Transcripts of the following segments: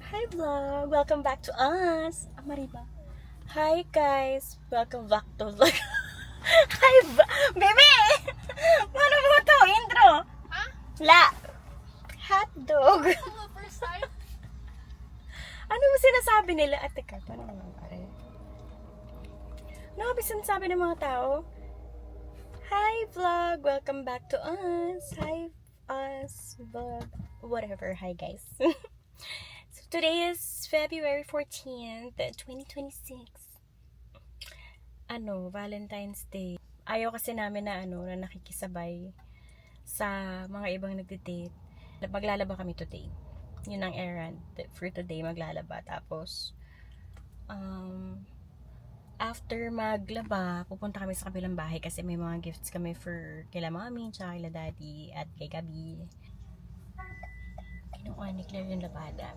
Hi vlog! Welcome back to us! Mariba. Hi guys! Welcome back to vlog. Hi Bebe! Paano mo to? Intro? Ha? La! Hotdog! First time? Ano ba sinasabi nila? At teka, paano mo pare? Ano ba sinasabi ng mga tao? Hi vlog! Welcome back to us! Hi us vlog. Whatever. Hi guys. So today is February 14th, 2026. Valentine's Day. Ayaw kasi namin na na nakikisabay sa mga ibang nagde-date. Maglalaba kami today. Yun ang errand for today, maglalaba. Tapos after maglaba, pupunta kami sa kabilang bahay kasi may mga gifts kami for kila mami, tsaka kila daddy, at kay Gabi. Kinukuha ni Claire yung labada.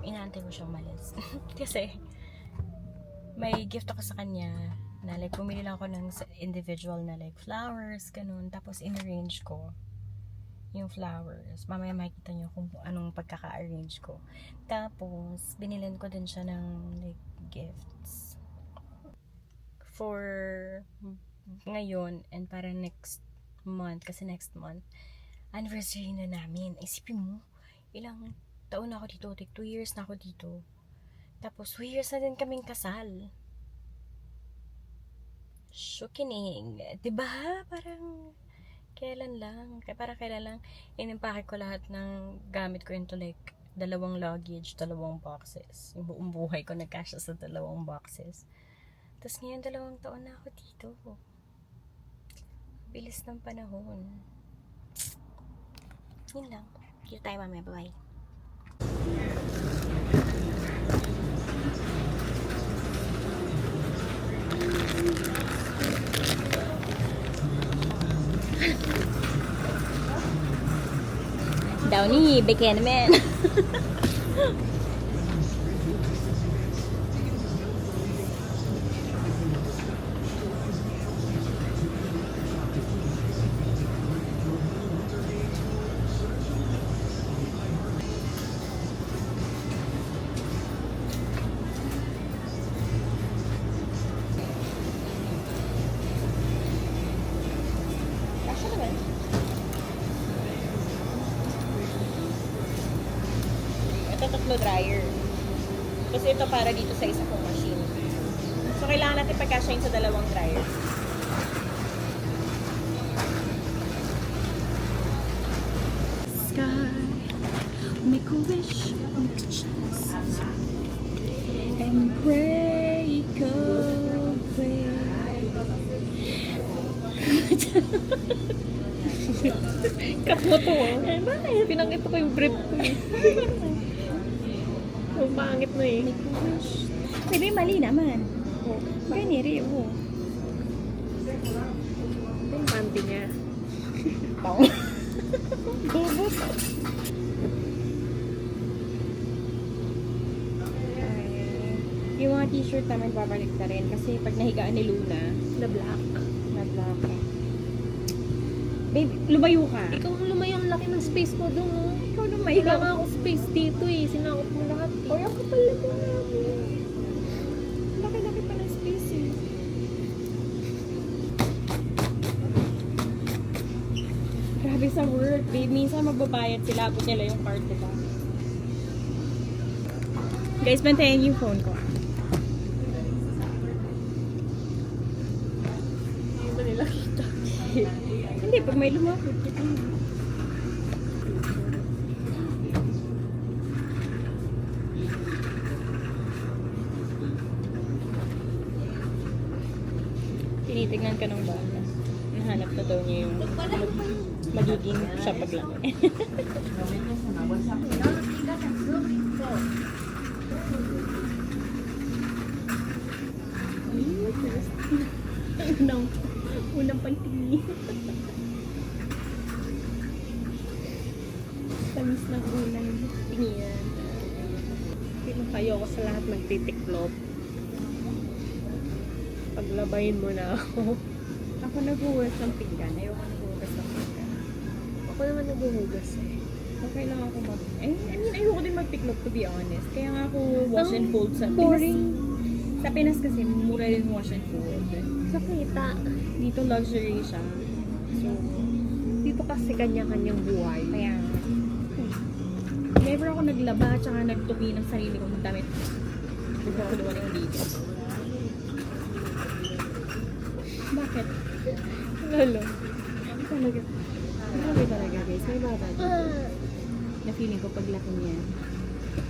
Inaantay ko siyang malis. Kasi may gift ako sa kanya na like bumili lang ako ng individual na like flowers, ganun. Tapos in-arrange ko yung flowers. Mamaya makikita nyo kung anong pagkaka-arrange ko. Tapos binilan ko din siya ng like gifts for ngayon and para next month. Kasi next month anniversary na namin. Isipin mo, ilang taon na ako dito. Like 2 years na ako dito. Tapos 2 years na din kaming kasal. Shukining. Diba? Parang kailan lang. Parang kailan lang inimpake ko lahat ng gamit ko into like 2 luggage, 2 boxes. Yung buong buhay ko nagkasya sa 2 boxes. Tapos ngayon 2 taon na ako dito. Bilis ng panahon. Yun lang. Kita tayo mamaya. Bye-bye. Downy, bacon man. Kasya naman. Ito 3 dryer. Kasi ito para dito sa isa kong machine. So, kailangan natin pagkasyahin sa 2 dryer. Sky, make a wish and break away. Kapoto ah. Eh, bakit? Pinangit ko yung brief ko eh. Ang pangit mo eh. Make a wish. Baby, mali naman. Oh, ganiri, oh. Ito yung panty niya. Pao. Bubot. Yung mga t-shirt namin babalik na rin kasi pag nahigaan ni Luna, Na black. na-black ka. Babe, lumayo ka. Ikaw ang lumayo, ang laki ng space mo doon, oh. Ikaw lumayo. Wala nga ako space dito eh. Sinakot mo lahat eh. Oy, ako pala ko namin. Laki-laki pa ng space eh. Grabe sa work, babe. Minsan magbabayad sila, abot nila yung card, diba? Guys, bantayan yung phone ko. Hindi ba nila kita? Hindi, pag may lumapit, kita mo. Tinitignan ka ng bata. Nahanap na daw niya yung magiging siya paglaki. Unang pagtingin. Tamis ng unang tingin. Pinakayo ko sa lahat magtitiklop. Paglabayin mo na ako. Ako naghuhugas ng pinggan. Ayoko naghuhugas ng pinggan. Ako naman naghuhugas eh. Okay lang ako I mean, ayoko din mag-tiklop to be honest. Kaya nga ako wash and fold sa boring. Sa Pinas kasi, mura rin wash and fold. Sa kita. Dito luxury siya. So, Dito kasi kanya-kanyang buhay. kaya never ako naglaba tsaka nagtupi ng sarili kong damit. Gusto ko naman yung dito. Bakit? Lalo. Talaga. Grabe talaga guys. May baba dito. Na feeling ko paglaki niya.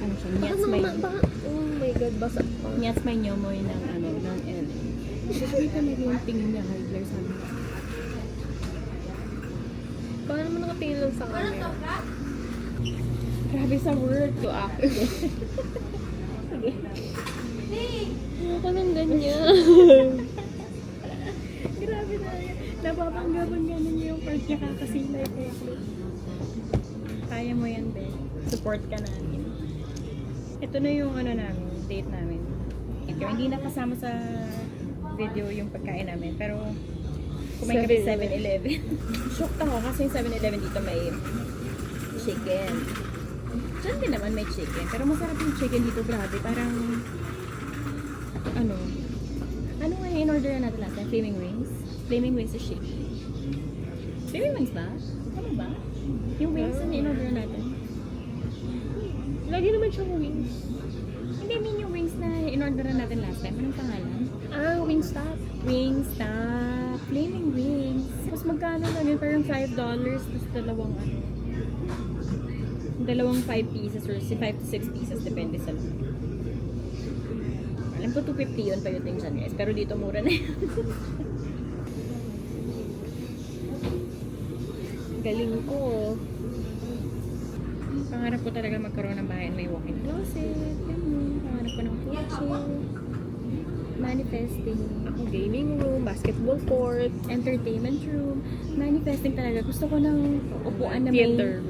Ano siya? Oh my God, basa pa. Nyats may nyomoy ng ano, ng L. Hindi talaga yung tingin niya kay Blair sabi ko. Baka naman nakatingin lang sa camera. Grabe sa word to act. Ano ka nang ganyan? Grabe na yan. Napapanggaban-gaban niya yung part niya kakasilay kaya kaya mo yan, be. Support ka namin. Ito na yung ano namin, date namin. Ito, hindi na kasama sa video yung pagkain namin, pero kumain kami sa 7-Eleven. Shocked ako kasi yung 7-Eleven dito may chicken. Diyan din naman may chicken, pero masarap yung chicken dito, grabe. Parang, ano nga yung in-order natin last time? Flaming wings? Flaming wings is shaky. Flaming wings ba? Tama ba? Yung wings na in-order natin? Lagi naman siyang wings. Hindi, I mean yung wings na in-order natin last time. Anong pangalan? Wingstop. Wingstop. Flaming wings. Tapos magkano lang yun? Parang $5. Tapos dalawang 5 pieces or 5 to 6 pieces. Depende sa laman. Alam ko 250 yun pa yung thing dyan guys. Pero dito mura na yun. Galing ko. Pangarap ko talaga magkaroon ng bahay na may walk-in closet. Ganun. Pangarap ko ng kotse. Manifesting. Ako gaming room, basketball court, Entertainment room. Manifesting talaga. Gusto ko ng upuan na may... theater.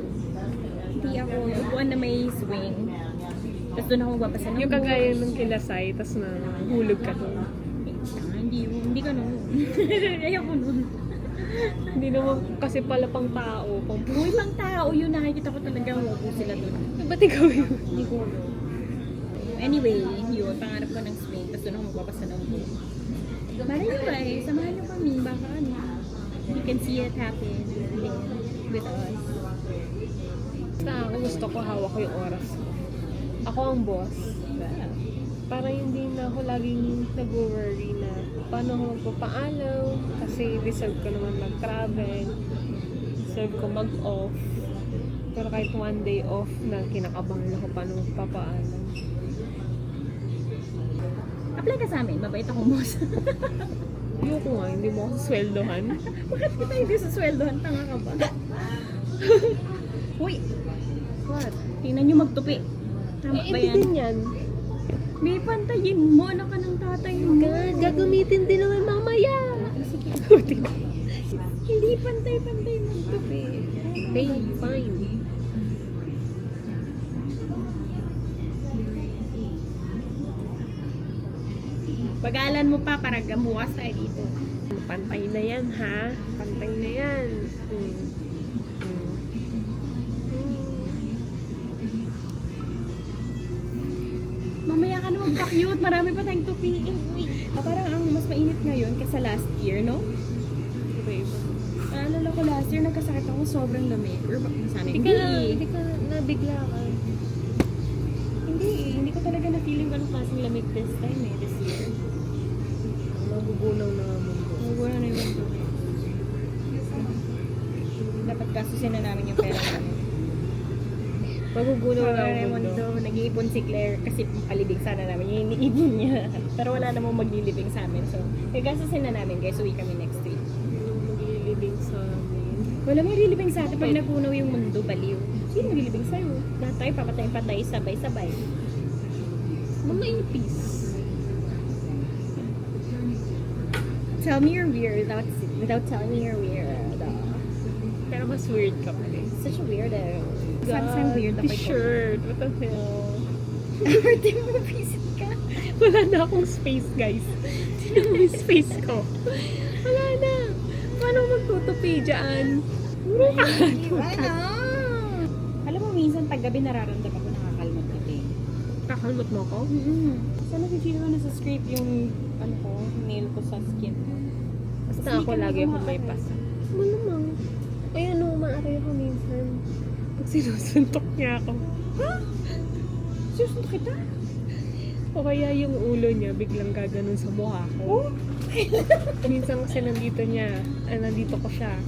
Hindi ako. Upuan na may swing. Tapos doon ako magbabasa ng Yung kagaya ng kilasay, tas na hulog ka doon. Hindi ka noon. Ayoko noon. Hindi naman kasi pala pang tao. Pang Kung ibang tao yun, nakikita ko talaga upo sila doon. Ba't ikaw yun? Hindi ko alam. Anyway, yun, pangarap ko ng swing. Tapos doon ako magbabasa ng book. Mara nyo ba eh, samahan nyo kami. Baka ano, you can see it happen with us. Basta ako gusto ko hawak ko yung oras ko. Ako ang boss. Para hindi na ako laging nag-worry na paano ako magpapaalam kasi deserve ko naman mag-travel, deserve ko mag-off. Pero kahit one day off na kinakabahan ako paano magpapaalam. Apply ka sa amin, mabait akong boss. Ayoko nga, hindi mo ako sweldohan. Bakit kita hindi sa sweldohan? Tanga ka ba? Uy, What? tingnan nyo magtupi. Tama ba Hindi yan? din yan. May pantayin mo, anak ka ng tatay mo. Gagamitin din naman mamaya. Hindi pantay-pantay magtupi. Okay, fine. Pag-aalan mo pa para bukas tayo dito. Pantay na yan, ha? Pantay na yan. Mamaya ka na magpa-cute, marami pa tayong tupi. Parang ang mas mainit ngayon kaysa last year, no? Iba-iba. Naalala ko last year, nagkasakit ako sobrang lamig. Or bakit sana? Hindi ka nabigla ka. Hindi ko talaga na-feeling anong klaseng lamig this time this year. Magugunaw na nga mundo. Wala na yung mundo. Dapat gastusin na namin yung pera namin. Magugunaw na Wala na ang yung mundo. mundo. Nag-iipon si Claire kasi palibig sana namin yung iniipon niya. Pero wala namang maglilibing sa amin. So, gastusin na namin guys. Uwi kami next week. Maglilibing sa amin. Wala may rilibing sa atin pag napunaw yung mundo, baliw. Sino maglilibing sa'yo? Lahat tayo papatay-patay, sabay-sabay. Mga ipis. Tell me you're weird without telling me you're weird. Pero mas weird ka pa rin. Such a weirdo. Sometimes weird ako. T-shirt. What the hell? Birthday mo, visit ka. Wala na akong space, guys. Sino may space ko? Wala na. Paano magtutupi dyan? Wala. Alam mo gabi nararamdaman ko nakakalmot na day. Kakalmot mo ko? Sana feel ko na sa scrape yung ano ko, nail ko sa skin ko. Basta ako lagi ako may pasa. Ano naman? Ay ano, maaari ako minsan. Pag sinusuntok niya ako. Susunod kita? O kaya yung ulo niya biglang gaganon sa mukha ko. Minsan kasi nandito ko siya.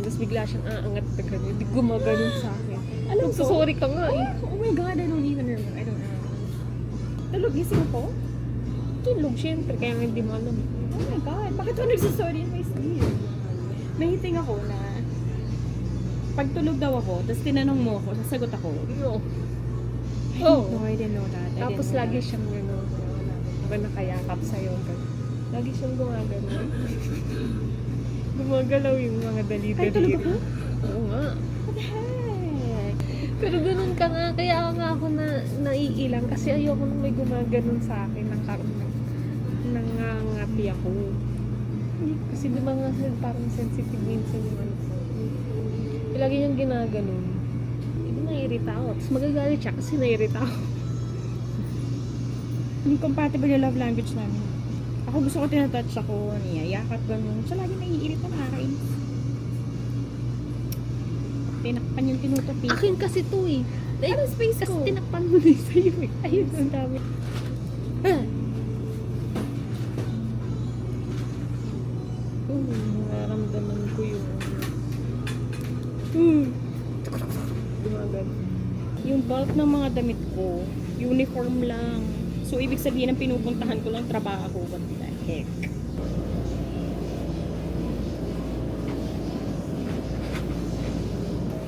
Tapos bigla siyang aangat na gano'n. Hindi gumaganon sa akin. Alam ko? Sorry ka nga eh. Oh my God, I don't even remember. I don't know. Tulog, gising ko? Tulog syempre, kaya nga hindi mo alam. Oh my God, bakit ako nagsasorry in my sleep? Nahiting ako na pag tulog daw ako, tapos tinanong mo ako, sasagot ako. No. No, I didn't know that. Tapos lagi siyang gano'n. Ba nakayakap sa'yo. Lagi siyang gumagano'n. Gumagalaw yung mga Kahit tulog dali-dali. ako? Oo nga. What the heck? Pero ganun ka nga. Kaya nga ako naiilang. Kasi ayoko nung may gumaganon sa akin. Nangangati ako. Kasi di ba nga parang sensitive minsan yung ano ko. Lagi niyang ginaganon. Hindi naiirita ako. Tapos magagalit siya kasi naiirita ako. Incompatible yung love language namin. Ako gusto ko tinatouch ako, niyayakap ganun. Siya lagi naiirit na nakakainis. Tinakpan yung tinutupi. Akin kasi to eh. Ano space Kasi ko? tinakpan mo na yung sa'yo eh. Ayun, ang dami. Nararamdaman ko yung gumagano. Yung bulk ng mga damit ko, uniform lang. So, ibig sabihin ng pinupuntahan ko lang trabaho. What the heck?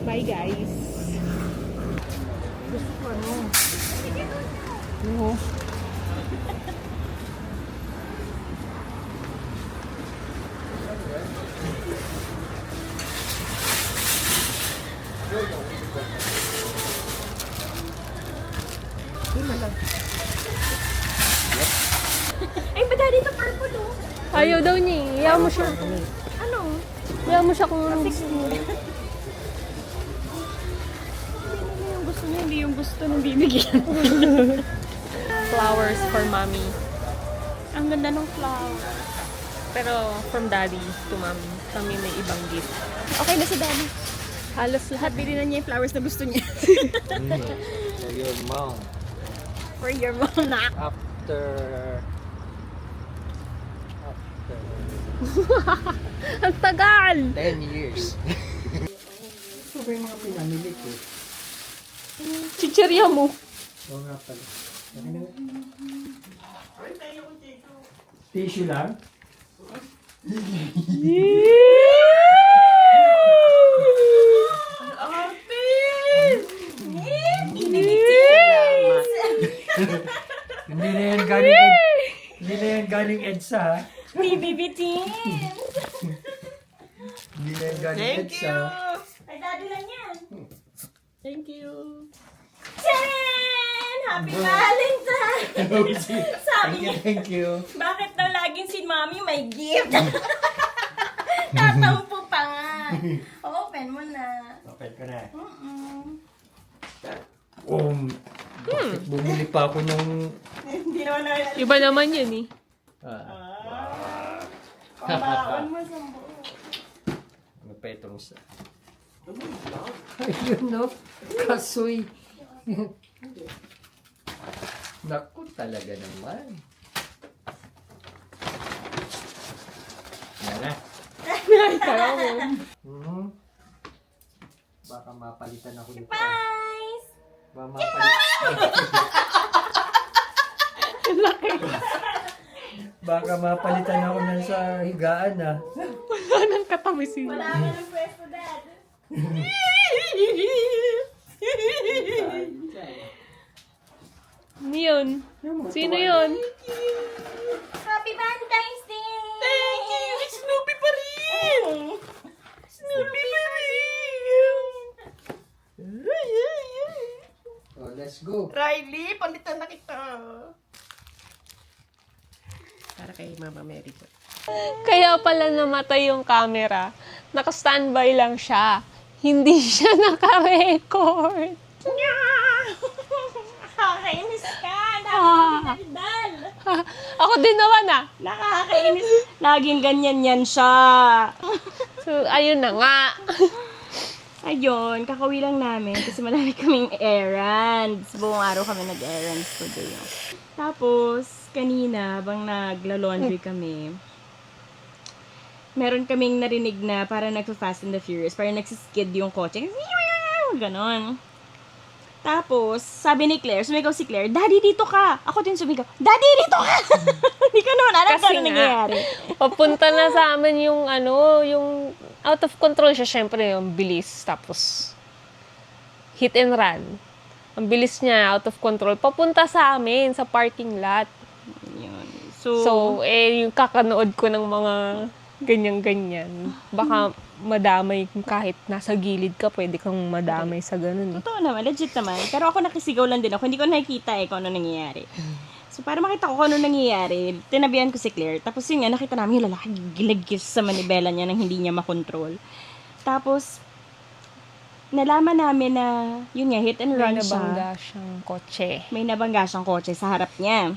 Bye, guys. Gusto ko ano? Oo. Ay, ba daddy ito purple, oh? Ayaw daw niya eh. Iyaw mo siya. Ano? Iyaw mo siya kung anong Hindi yung gusto niya, hindi yung gusto ng bibigyan. flowers for mommy. Ang ganda ng flower. Pero from daddy to mommy. Kami may ibang gift. Okay na si daddy. Halos lahat. Bili na niya yung flowers na gusto niya. For your mom. For your mom na. After Ang tagal! 10 years. Ito ba yung mga pinamili ko? Chichirya mo. Oo nga pala. Tissue lang? Hindi na yan galing hindi na yan galing EDSA ha? Bibibitin! Hindi na yan galing EDSA. Ay, daddy lang yan. Thank you. Chen! Happy Valentine! Sabi niya, Thank you. bakit daw laging si mommy may gift? Tatampo pa nga. Open mo na. Okay ka na. Mm-mm. Bumili pa ako ng Hindi naman na Iba naman yun eh. pambaon mo sa buo. Ano pa itong isa? Ayun no, kasoy. Naku talaga naman. Yan na. Baka mapalitan ako dito. Guys! Baka Baka mapalitan ako nan sa higaan na. Wala nang katamisin. Wala ka ng pwesto, dad. Ano yun? Sino yun? Happy Valentine's Day! Thank you! Snoopy pa rin! Snoopy pa rin! Oh, let's go. Riley, palitan na kita. Para kay Mama Mary ko. Kaya pala namatay yung camera. Naka-standby lang siya. hindi siya naka-record. Nakakainis ka! Ah. Nakakainis! Ako din naman Nakakainis! Laging ganyan yan siya. So, ayun na nga. Ayun, kakauwi lang namin kasi marami kaming errands. Buong araw kami nag-errands today. Tapos, kanina, bang nagla-laundry kami, meron kaming narinig na parang nagpa-Fast and the Furious, parang nagsiskid yung kotse. Ganon. Tapos, sabi ni Claire, sumigaw si Claire, Daddy, dito ka! Ako din sumigaw, Daddy, dito ka! Hindi ko naman alam Kasi kung ano nga, nangyayari. Papunta na sa amin yung yung out of control siya, syempre, yung bilis. Tapos, hit and run. Ang bilis niya, out of control. Papunta sa amin, sa parking lot. Yun. So, yung kakanood ko ng mga ganyan-ganyan. Baka madamay kahit nasa gilid ka, pwede kang madamay sa ganun eh. Totoo naman, legit naman. Pero ako nakisigaw lang din ako. Hindi ko nakikita kung ano nangyayari. So, para makita ko kung ano nangyayari, tinabihan ko si Claire. Tapos yun nga, nakita namin yung lalaki gilagis sa manibela niya nang hindi niya makontrol. Tapos, nalaman namin na, yun nga, hit and May run nabangga siya. siyang kotse. May nabangga siyang kotse sa harap niya.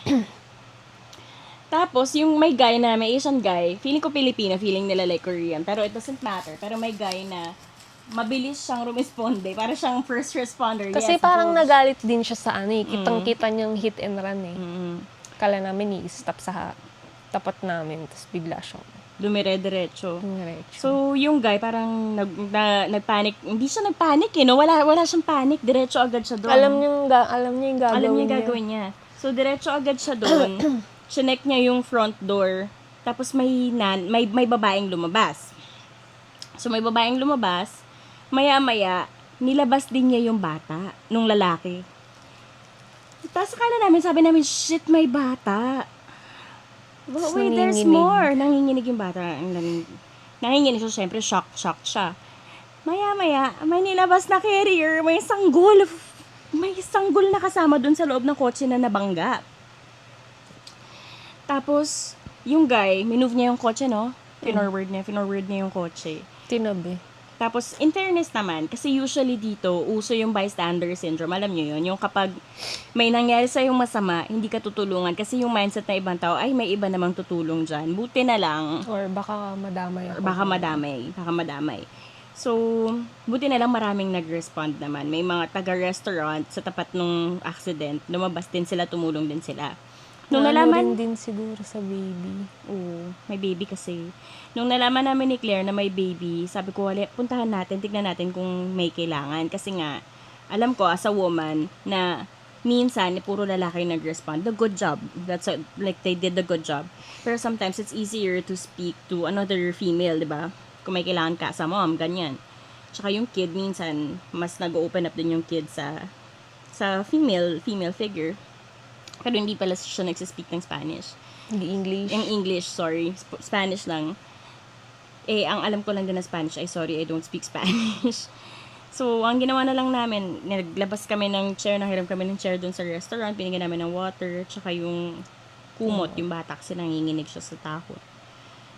Tapos, yung may guy na, may Asian guy, feeling ko Filipino, feeling nila like Korean, pero it doesn't matter. Pero may guy na, mabilis siyang rumisponde, para siyang first responder. Kasi Yes, parang go. nagalit din siya sa ano eh. Kitang-kita niyang hit and run eh. Mm. Kala namin i-stop sa tapat namin. Tapos bigla siyang Dumire-diretso. dumiretso. So, yung guy parang nagpanic. Hindi siya nagpanic eh, no? Wala siyang panic. Diretso agad siya doon. alam niya yung gagawin Alam niya yung niya. gagawin niya. So, diretso agad siya doon. Chinek niya yung front door. Tapos may babaeng lumabas. So, may babaeng lumabas. Maya-maya, nilabas din niya yung bata nung lalaki. Tapos akala namin, sabi namin, shit, may bata. But Tapos wait, there's nanginginig. more. Nanginginig yung bata. Nanginginig siya, syempre, shock siya. Maya-maya, may nilabas na carrier, may sanggol. May sanggol na kasama dun sa loob ng kotse na nabangga. Tapos, yung guy, minove niya yung kotse, no? Finorward niya yung kotse. Tinabi. Tapos, in fairness naman, kasi usually dito, uso yung bystander syndrome. Alam nyo yun? Yung kapag may nangyari sa'yong masama, hindi ka tutulungan. Kasi yung mindset ng ibang tao, ay, may iba namang tutulong dyan. Buti na lang, Or baka madamay ako. or baka madamay. So, buti na lang maraming nag-respond naman. May mga taga-restaurant sa tapat nung accident, lumabas din sila, tumulong din sila. Nung nalaman, din siguro sa baby. oo, may baby kasi. Nung nalaman namin ni Claire na may baby, sabi ko, wala, puntahan natin, tignan natin kung may kailangan. Kasi nga, alam ko as a woman na minsan, puro lalaki nag-respond. The good job. Like, they did the good job. Pero sometimes, it's easier to speak to another female, di ba? Kung may kailangan ka sa mom, ganyan. Tsaka yung kid, minsan, mas nag-open up din yung kid sa female figure. Pero hindi pala siya nagsispeak ng Spanish. Hindi English. Yung English, sorry. Spanish lang. Eh, ang alam ko lang din na Spanish ay sorry, I don't speak Spanish. So, ang ginawa na lang namin, naglabas kami ng chair, nahiram kami ng chair dun sa restaurant, binigyan namin ng water, tsaka yung kumot, yung bata kasi nanginginig siya sa takot.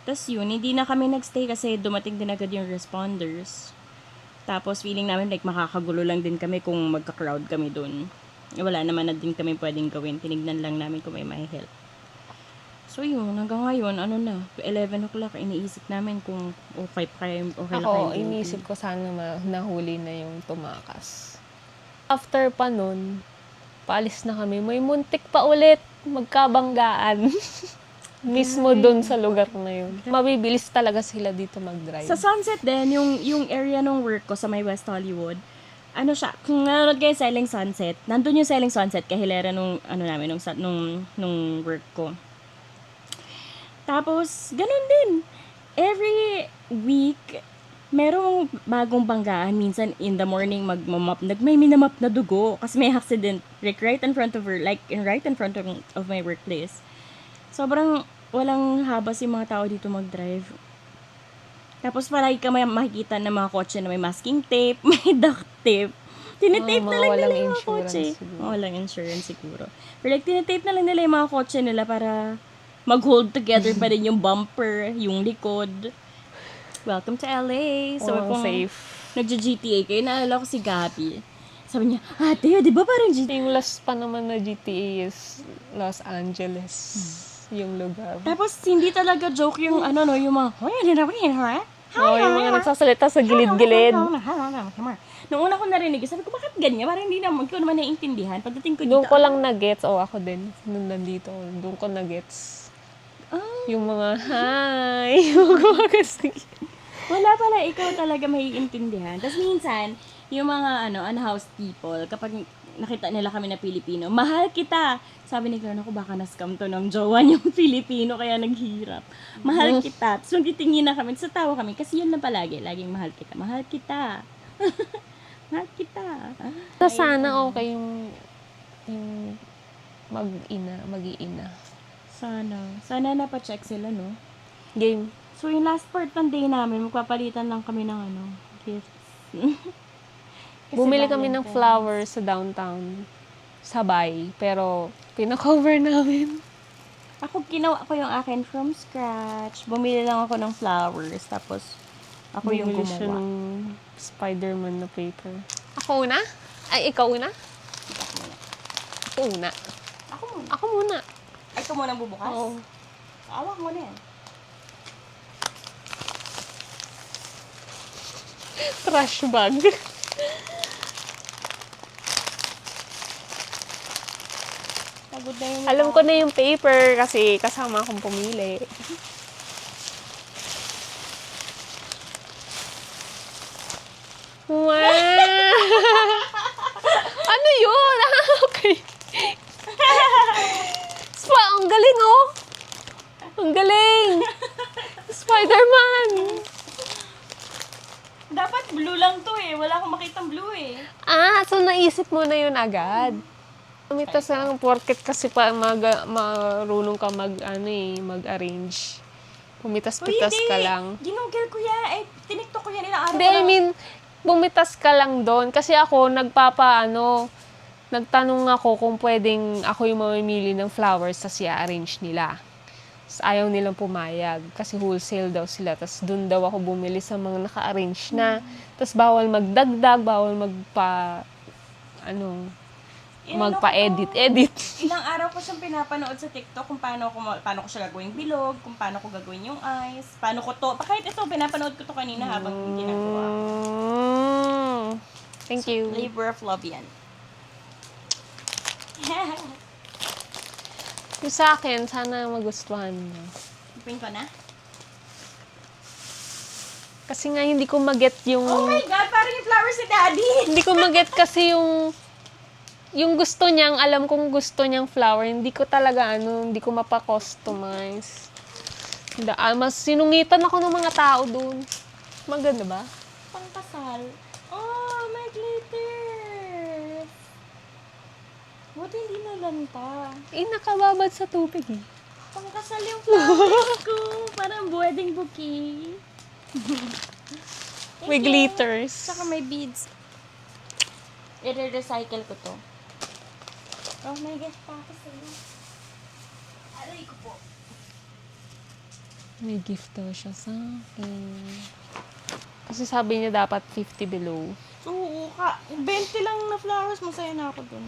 Tapos yun, hindi na kami nagstay kasi dumating din agad yung responders. Tapos feeling namin like makakagulo lang din kami kung magka-crowd kami dun. Wala naman na din kami pwedeng gawin. Tinignan lang namin kung may help. So yun, hanggang ngayon, 11 o'clock, iniisip namin kung okay na Ako, kayo. inisip ko sana nahuli na yung tumakas. After pa nun, paalis na kami. May muntik pa ulit magkabanggaan. Mismo doon sa lugar na yun. Mabibilis talaga sila dito mag-drive. Sa Sunset din, yung area ng work ko sa may West Hollywood, siya, kung nanonood kayo Selling Sunset, nandun yung Selling Sunset, kahilera nung work ko. Tapos, ganun din. Every week, merong bagong banggaan. Minsan, in the morning, may minamap na dugo. Kasi may accident, like, right in front of my workplace. Sobrang walang habas yung mga tao dito mag-drive. Tapos, palagi ka may makikita ng mga kotse na may masking tape, may duct tape. Tinitape Mga na lang walang nila yung mga insurance kotse. siguro. Walang insurance siguro. Pero like, tinitape na lang nila yung mga kotse nila para mag-hold together pa rin yung bumper, yung likod. Welcome to LA. So, Walang kung safe. nagja-GTA kayo, naalala ko si Gabi. Sabi niya, ate, di ba parang GTA? Yung last pa naman na GTA is Los Angeles. Yung lugar. Tapos, hindi talaga joke yung ano, no, yung mga, Oo, yung mga nagsasalita sa gilid-gilid. Nung una ko narinig, sabi ko, bakit ganyan? Parang hindi naman ko naman naiintindihan. Pagdating ko dito, Doon ko lang na-gets. Ako din. Nung nandito. Doon ko na-gets. Yung mga, hi! Yung mga kasi. wala pala, ikaw talaga maiintindihan. Tapos minsan, yung mga unhoused people, kapag nakita nila kami na Pilipino, mahal kita. Sabi ni Glenn, ako baka na-scam to ng jowa niyong Pilipino, kaya naghirap. Mahal kita. Tapos magtitingin na kami, sa tawa kami, kasi yun na palagi, laging mahal kita. Mahal kita. Mahal kita. Sana okay yung mag-iina. Sana napacheck sila, no? Game. So, yung last part ng day namin, magpapalitan lang kami ng gifts. Kasi Bumili dahil kami ng po- flowers sa downtown. Sabay. Pero, pinakover namin. Ako, ginawa ko yung akin from scratch. Bumili lang ako ng flowers. Tapos, ako yung Bumili siya gumawa. ng Spider-Man na paper. Ako una? Ay, ikaw una? Ako una. Ako muna. Ako muna. Ay, ito muna bubukas? Oo. Awak mo na yan. Trash bag. Pagod na yung Alam ko na yung paper kasi kasama akong pumili. Wow! Ano yun? Okay. Ang galing oh! Ang galing! Spider-Man! Dapat blue lang to eh. Wala akong makitang blue eh. So naisip mo na yun agad? Umitas na lang porket kasi marunong ka mag-arrange. Pumitas-pitas ka lang. Ginugel ko yan. Ay, tiniktok ko yan ilang araw Hindi, I mean, bumitas ka lang doon. Kasi ako, nagtanong ako kung pwedeng ako yung mamimili ng flowers tas i-arrange nila. Tas ayaw nilang pumayag kasi wholesale daw sila. Tas doon daw ako bumili sa mga naka-arrange na. Tas bawal magdagdag, bawal magpa-edit. Ilang araw ko siyang pinapanood sa TikTok kung paano ko siya gagawing bilog, kung paano ko gagawin yung eyes, paano ko to. Kahit ito, pinapanood ko to kanina habang ginagawa. Thank you. Labor of love yan. Yung sa akin, sana magustuhan mo. Open ko na? Kasi nga hindi ko maget yung... Oh my God, parang yung flowers ni Daddy! Hindi ko maget kasi yung gusto niyang, alam kong gusto niyang flower, hindi ko talaga, hindi ko mapa-customize. Mas sinungitan ako ng mga tao doon. Maganda ba? Pangkasal. Oh, may glitter! Buti hindi nalanta. Nakababad sa tubig eh. Pangkasal yung flowers ko. Parang wedding bouquet. May glitters. Saka may beads. I-recycle ko to. Oh, may gift pa ako sa'yo. Aray ko po. May gift daw siya sa akin. Kasi sabi niya dapat 50 below. Oo, 20 lang na flowers. Masaya na ako dun.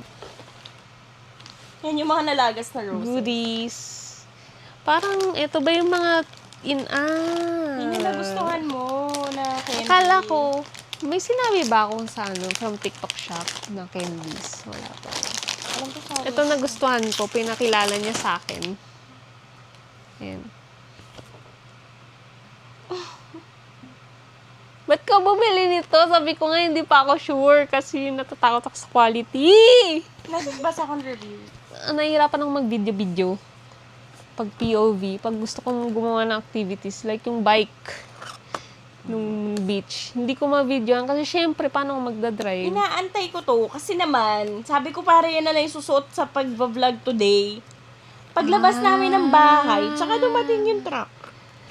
Yan yung mga nalagas na roses. Goodies. Parang, ito ba yung mga Yun yung nagustuhan mo na candy. Akala ko, may sinabi ba akong sa from TikTok shop na candies? Wala pa. Alam ko sabi. Ito nagustuhan ko, pinakilala niya sa akin. Ayan. Ba't ka bumili nito? Sabi ko nga, hindi pa ako sure kasi natatakot ako sa quality. Nagbasa akong review. Nahihirapan akong mag-video-video. Pag POV, pag gusto kong gumawa ng activities, like yung bike, nung beach, hindi ko ma-videoan kasi syempre, paano ako magdadrive? Inaantay ko to kasi naman, sabi ko para yan na lang yung susuot sa pag-vlog today. Paglabas namin ng bahay, tsaka dumating yung truck.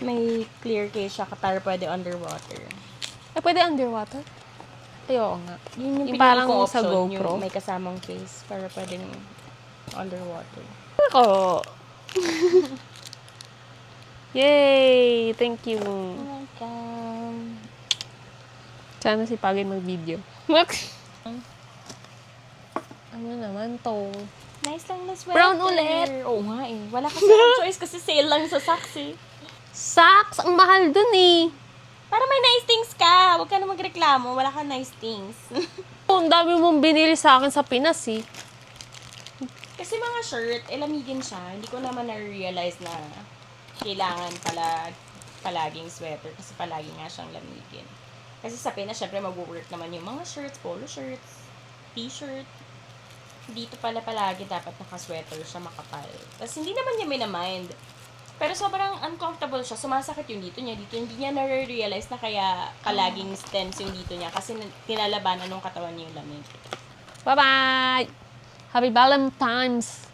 May clear case siya, para pwede underwater. Pwede underwater? Ayoko nga. Yun yung Yung parang pinili kong sa option, GoPro? yung may kasamang case para pwedeng underwater. Ako. Yay! Thank you. Welcome. Sana sipagin mag-video. Ano naman to? Nice lang na sweater. Brown ulit. Oo nga eh. Wala kasi akong choice kasi sale lang sa socks eh. Socks! Ang mahal dun eh. Para may nice things ka. Huwag ka na magreklamo. Wala ka nice things. Ang dami mong binili sa akin sa Pinas eh. Kasi mga shirt, lamigin siya. Hindi ko naman na-realize na kailangan palaging sweater kasi palagi nga siyang lamigin. Kasi sa Pinas, syempre mag-work naman yung mga shirts, polo shirts, t-shirt. Dito pala palagi dapat naka-sweater siya makapal. Tapos hindi naman niya minamind. Pero sobrang uncomfortable siya. Sumasakit yung dito niya. Dito hindi niya na-realize na kaya palaging stems yung dito niya kasi tinalabanan ng katawan niya yung lamig. Bye-bye! Happy Valentine's!